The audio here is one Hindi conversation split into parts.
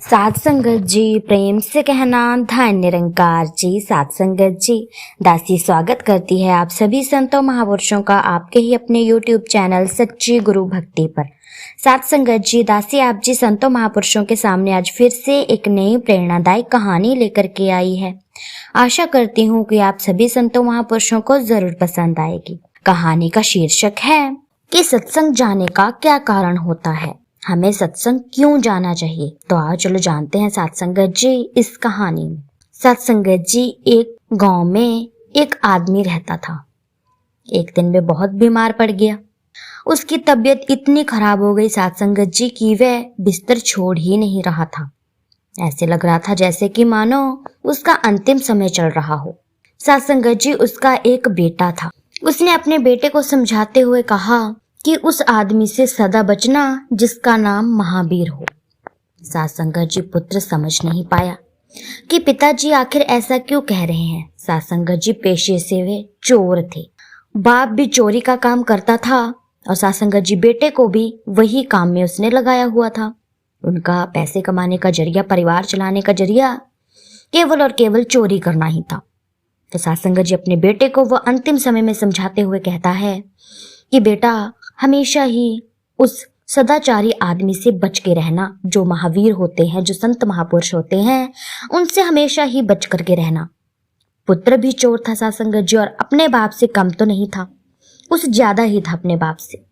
सात संगत जी, प्रेम से कहना धन निरंकार जी। सात संगत जी, दासी स्वागत करती है आप सभी संतों महापुरुषों का आपके ही अपने YouTube चैनल सच्ची गुरु भक्ति पर। सात संगत जी, दासी आप जी संतों महापुरुषों के सामने आज फिर से एक नई प्रेरणादायक कहानी लेकर के आई है। आशा करती हूँ कि आप सभी संतों महापुरुषों को जरूर पसंद आएगी। कहानी का शीर्षक है कि सत्संग जाने का क्या कारण होता है, हमें सत्संग क्यों जाना चाहिए। तो आओ चलो जानते हैं सात संगत जी इस कहानी में। सात संगत जी, एक गांव में एक आदमी रहता था। एक दिन वे बहुत बीमार पड़ गया। उसकी तबीयत इतनी खराब हो गई सात संगत जी कि वह बिस्तर छोड़ ही नहीं रहा था। ऐसे लग रहा था जैसे कि मानो उसका अंतिम समय चल रहा हो। सात संगत जी, उसका एक बेटा था। उसने अपने बेटे को समझाते हुए कहा कि उस आदमी से सदा बचना जिसका नाम महावीर हो। सात संगत जी, पुत्र समझ नहीं पाया कि पिताजी आखिर ऐसा क्यों कह रहे हैं। सात संगत जी, पेशे से वे चोर थे। बाप भी चोरी का काम करता था और सात संगत जी बेटे को भी वही काम में उसने लगाया हुआ था। उनका पैसे कमाने का जरिया, परिवार चलाने का जरिया केवल और केवल चोरी करना ही था। तो सात संगत जी अपने बेटे को वह अंतिम समय में समझाते हुए कहता है कि बेटा, हमेशा ही उस सदाचारी आदमी से बच के रहना। जो महावीर होते हैं, जो संत महापुरुष होते हैं, उनसे हमेशा ही बच करके रहना। पुत्र भी चोर था सात संगत जी, और अपने बाप से कम तो नहीं था, कुछ ज्यादा ही था अपने बाप से।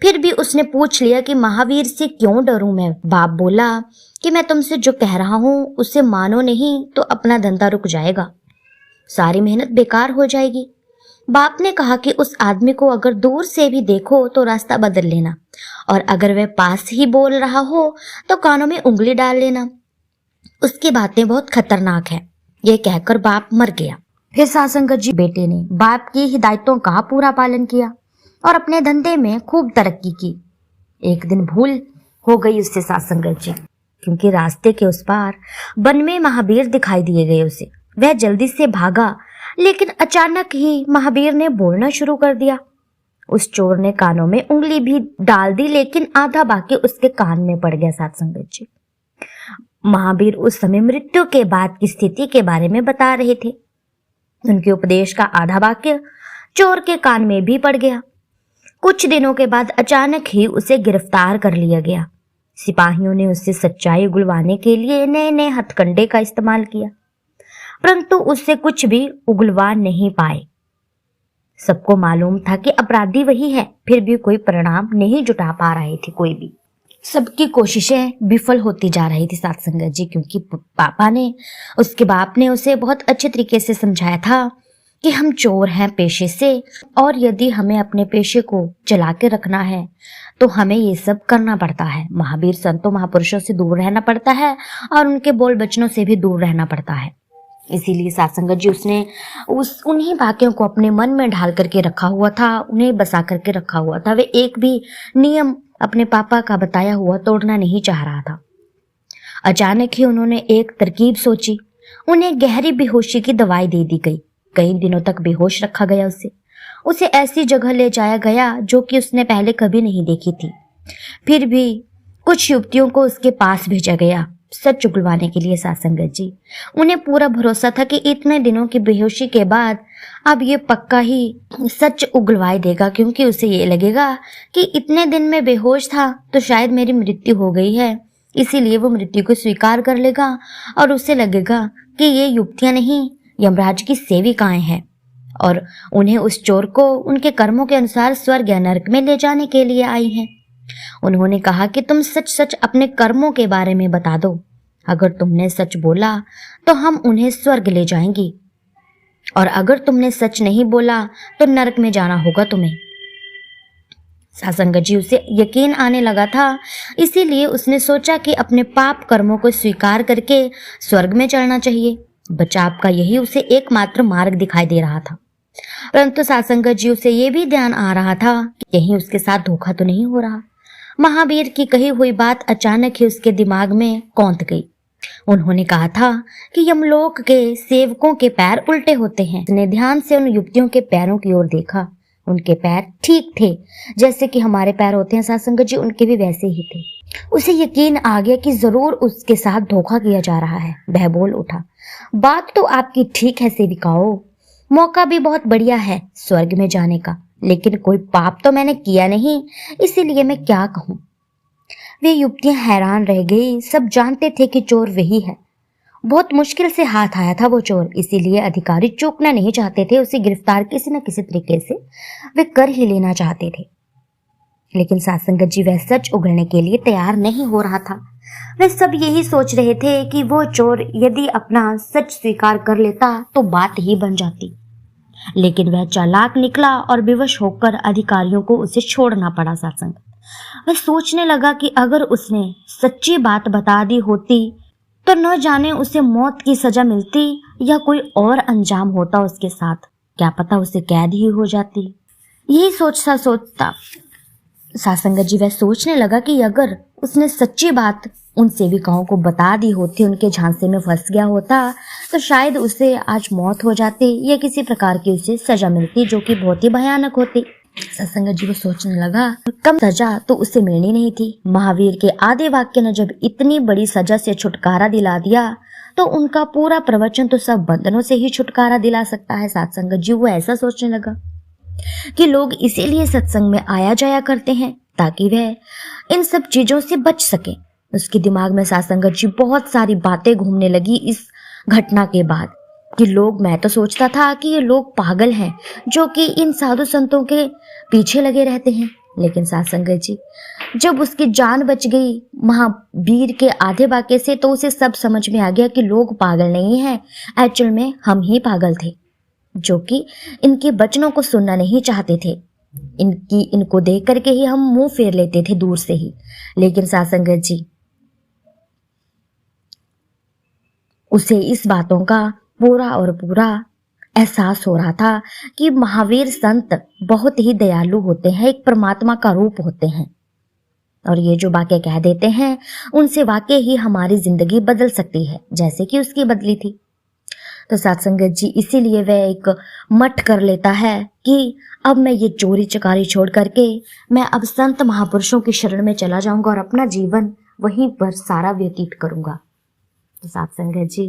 फिर भी उसने पूछ लिया कि महावीर से क्यों डरूं मैं। बाप बोला कि मैं तुमसे जो कह रहा हूं उसे मानो नहीं तो अपना धंधा रुक जाएगा, सारी मेहनत बेकार हो जाएगी। बाप ने कहा कि उस आदमी को अगर दूर से भी देखो तो रास्ता बदल लेना, और अगर वह पास ही बोल रहा हो तो कानों में उंगली डाल लेना, उसकी बातें बहुत खतरनाक है। ये कहकर बाप मर गया। फिर सात संगत जी बेटे ने बाप की हिदायतों का पूरा पालन किया और अपने धंधे में खूब तरक्की की। एक दिन भूल हो गई उससे सात संगत जी, क्योंकि रास्ते के उस पार वन में महावीर दिखाई दिए गए उसे। वह जल्दी से भागा, लेकिन अचानक ही महावीर ने बोलना शुरू कर दिया। उस चोर ने कानों में उंगली भी डाल दी, लेकिन आधा बाकी उसके कान में पड़ गया सात संगत जी। महावीर उस समय मृत्यु के बाद की स्थिति के बारे में बता रहे थे। उनके उपदेश का आधा वाक्य चोर के कान में भी पड़ गया। कुछ दिनों के बाद अचानक ही उसे गिरफ्तार कर लिया गया। सिपाहियों ने उससे सच्चाई उगलवाने के लिए नए नए हथकंडे का इस्तेमाल किया, परंतु उससे कुछ भी उगलवा नहीं पाए। सबको मालूम था कि अपराधी वही है, फिर भी कोई परिणाम नहीं जुटा पा रहे थे कोई भी। सबकी कोशिशें विफल होती जा रही थी सात संगत जी, क्योंकि उसके बाप ने उसे बहुत अच्छे तरीके से समझाया था कि हम चोर हैं पेशे से, और यदि हमें अपने पेशे को चला के रखना है तो हमें ये सब करना पड़ता है। महावीर संतों महापुरुषों से दूर रहना पड़ता है और उनके बोल बचनों से भी दूर रहना पड़ता है। इसीलिए सात संगत जी उसने उन्हीं वाक्यों को अपने मन में ढाल करके रखा हुआ था, उन्हें बसा करके रखा हुआ था। वे एक भी नियम अपने पापा का बताया हुआ तोड़ना नहीं चाह रहा था। अचानक ही उन्होंने एक तरकीब सोची। उन्हें गहरी बेहोशी की दवाई दे दी गई। कई दिनों तक बेहोश रखा गया उसे ऐसी जगह ले जाया गया जो कि उसने पहले कभी नहीं देखी थी। फिर भी कुछ युवतियों को उसके पास भेजा गया सच उगलवाने के लिए सात संगत जी। उन्हें पूरा भरोसा था कि इतने दिनों की बेहोशी के बाद अब ये पक्का ही सच उगलवाई देगा, क्योंकि उसे ये लगेगा कि इतने दिन में बेहोश था तो शायद मेरी मृत्यु हो गई है, इसीलिए वो मृत्यु को स्वीकार कर लेगा और उसे लगेगा कि ये युवतियां नहीं, यमराज की सेविकाएं हैं और उन्हें उस चोर को उनके कर्मों के अनुसार स्वर्ग या नरक में ले जाने के लिए आई हैं। उन्होंने कहा कि तुम सच सच अपने कर्मों के बारे में बता दो। अगर तुमने सच बोला तो हम उन्हें स्वर्ग ले जाएंगी, और अगर तुमने सच नहीं बोला तो नरक में जाना होगा तुम्हें। सात संगत जी उसे यकीन आने लगा था, इसीलिए उसने सोचा कि अपने पाप कर्मों को स्वीकार करके स्वर्ग में चढ़ना चाहिए। बचाव का यही उसे एकमात्र मार्ग दिखाई दे रहा था। परंतु सात संगत जी उसे ये भी ध्यान आ रहा था कि कहीं उसके साथ धोखा तो नहीं हो रहा। महावीर की कही हुई बात अचानक ही उसके दिमाग में कौंध गई। उन्होंने कहा था कि यमलोक के सेवकों के पैर उल्टे होते हैं। उसने ध्यान से उन युवतियों के पैरों की ओर देखा। उनके पैर ठीक थे जैसे कि हमारे पैर होते हैं सात संगत जी, उनके भी वैसे ही थे। उसे यकीन आ गया कि जरूर उसके साथ धोखा किया जा रहा है। वह बोल उठा, बात तो आपकी ठीक है सेविकाओ, मौका भी बहुत बढ़िया है स्वर्ग में जाने का, लेकिन कोई पाप तो मैंने किया नहीं, इसीलिए मैं क्या कहूँ। वे युवतियां हैरान रह गई। सब जानते थे कि चोर वही है। बहुत मुश्किल से हाथ आया था वो चोर, इसीलिए अधिकारी चूकना नहीं चाहते थे। उसे गिरफ्तार किसी न किसी तरीके से वे कर ही लेना चाहते थे। लेकिन सासंगत जी वह सच उगलने के लिए तैयार नहीं हो रहा था। वे सब यही सोच रहे थे कि वो चोर यदि अपना सच स्वीकार कर लेता तो बात ही बन जाती। लेकिन वह चालाक निकला और विवश होकर अधिकारियों को उसे छोड़ना पड़ा। सासंगत वह सोचने लगा कि अगर उसने सच्ची बात बता दी होती तो न जाने उसे मौत की सजा मिलती या कोई और अंजाम होता उसके साथ, क्या पता उसे कैद ही हो जाती। यही सोचता सासंगत जी वह सोचने लगा कि अगर उसने सच्ची बात उन सेविकाओं को बता दी होती, उनके झांसे में फंस गया होता, तो शायद उसे आज मौत हो जाती या किसी प्रकार की उसे सजा मिलती जो कि बहुत ही भयानक होती। सासंगत जी वो सोचने लगा, कम सजा तो उसे मिलनी नहीं थी। महावीर के आधे वाक्य ने जब इतनी बड़ी सजा से छुटकारा दिला दिया तो उनका पूरा प्रवचन तो सब बंधनों से ही छुटकारा दिला सकता है। सासंगत जी वो ऐसा सोचने लगा कि लोग इसीलिए सत्संग में आया जाया करते हैं ताकि वह इन सब चीजों से बच सके। उसके दिमाग में सासंगत जी बहुत सारी बातें घूमने लगी इस घटना के बाद कि मैं तो सोचता था कि ये लोग पागल हैं जो कि इन साधु संतों के पीछे लगे रहते हैं। लेकिन सासंगत जी जब उसकी जान बच गई महावीर के आधे वाक्य से तो उसे सब समझ में आ गया कि लोग पागल नहीं हैं, एक्चुअल में हम ही पागल थे जो कि इनके वचनों को सुनना नहीं चाहते थे। इनको देख करके ही हम मुंह फेर लेते थे दूर से ही। लेकिन सासंगत जी उसे इस बातों का पूरा और पूरा एहसास हो रहा था कि महावीर संत बहुत ही दयालु होते हैं, एक परमात्मा का रूप होते हैं, और ये जो वाक्य कह देते हैं उनसे वाकई ही हमारी जिंदगी बदल सकती है जैसे कि उसकी बदली थी। तो सत्संगत जी इसीलिए वह एक मठ कर लेता है कि अब मैं ये चोरी चकारी छोड़ करके मैं अब संत महापुरुषों की शरण में चला जाऊंगा और अपना जीवन वहीं पर सारा व्यतीत करूंगा। तो सत्संगत जी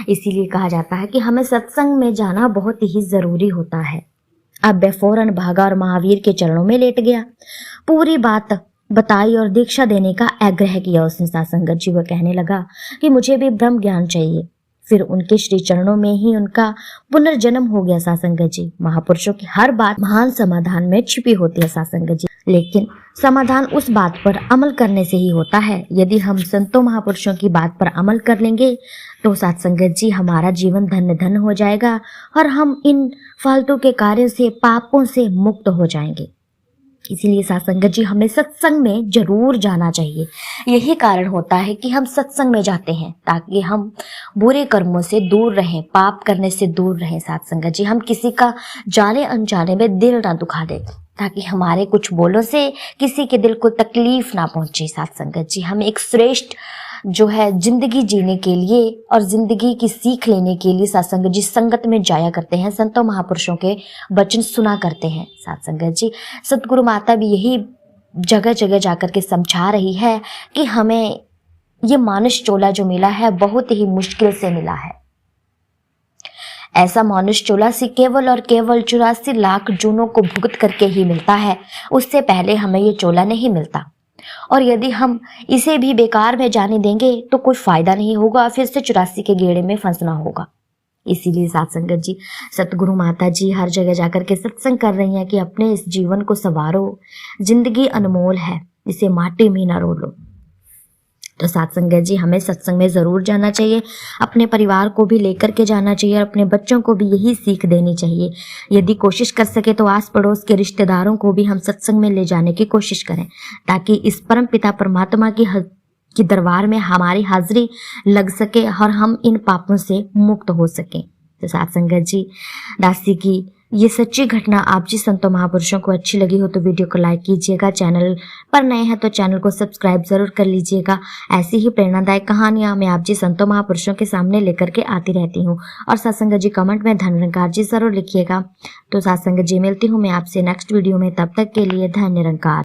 इसीलिए कहा जाता है कि हमें सत्संग में जाना बहुत ही जरूरी होता है। अब वह फौरन भागा और महावीर के चरणों में लेट गया। पूरी बात बताई और दीक्षा देने का आग्रह किया उसने। सत्संगत जी वह कहने लगा कि मुझे भी ब्रह्म ज्ञान चाहिए। फिर उनके श्री चरणों में ही उनका पुनर्जन्म हो गया। सासंगत जी महापुरुषों की हर बात महान समाधान में छिपी होती है सासंगत जी, लेकिन समाधान उस बात पर अमल करने से ही होता है। यदि हम संतों महापुरुषों की बात पर अमल कर लेंगे तो सत्संगत जी हमारा जीवन धन्य धन्य हो जाएगा और हम इन फालतू के कार्य से पापों से मुक्त हो जाएंगे। इसीलिए सत्संगत जी हमें सत्संग में जरूर जाना चाहिए। यही कारण होता है कि हम सत्संग में जाते हैं ताकि हम बुरे कर्मों से दूर रहें, पाप करने से दूर रहें। सत्संगत जी हम किसी का जाने अनजाने में दिल ना दुखा दें ताकि हमारे कुछ बोलों से किसी के दिल को तकलीफ ना पहुंचे। सत्संगत जी हम एक श्रेष्ठ जो है जिंदगी जीने के लिए और जिंदगी की सीख लेने के लिए सत्संगत जी संगत में जाया करते हैं, संतों महापुरुषों के वचन सुना करते हैं। सत्संगत जी सतगुरु माता भी यही जगह जगह जाकर के समझा रही है कि हमें ये मानुष चोला जो मिला है बहुत ही मुश्किल से मिला है। ऐसा मानुष चोला से केवल और केवल 84 लाख जूनों को भुगत करके ही मिलता है, उससे पहले हमें ये चोला नहीं मिलता। और यदि हम इसे भी बेकार में जाने देंगे तो कोई फायदा नहीं होगा, फिर से 84 के गेड़े में फंसना होगा। इसीलिए सत्संगत जी सतगुरु माता जी हर जगह जाकर के सत्संग कर रही हैं कि अपने इस जीवन को संवारो, जिंदगी अनमोल है, इसे माटी में ना रोलो। तो सत्संगत जी हमें सत्संग में जरूर जाना चाहिए, अपने परिवार को भी लेकर के जाना चाहिए और अपने बच्चों को भी यही सीख देनी चाहिए। यदि कोशिश कर सके तो आस पड़ोस के रिश्तेदारों को भी हम सत्संग में ले जाने की कोशिश करें ताकि इस परम पिता परमात्मा की दरबार में हमारी हाजिरी लग सके और हम इन पापों से मुक्त हो सकें। तो सत्संगत जी दासी की ये सच्ची घटना आप जी संतों महापुरुषों को अच्छी लगी हो तो वीडियो को लाइक कीजिएगा, चैनल पर नए हैं तो चैनल को सब्सक्राइब जरूर कर लीजिएगा। ऐसी ही प्रेरणादायक कहानियां मैं आप जी संतों महापुरुषों के सामने लेकर के आती रहती हूँ। और सत्संगत जी कमेंट में धन निरंकार जी जरूर लिखिएगा। तो सत्संगत जी मिलती हूँ मैं आपसे नेक्स्ट वीडियो में, तब तक के लिए धन निरंकार।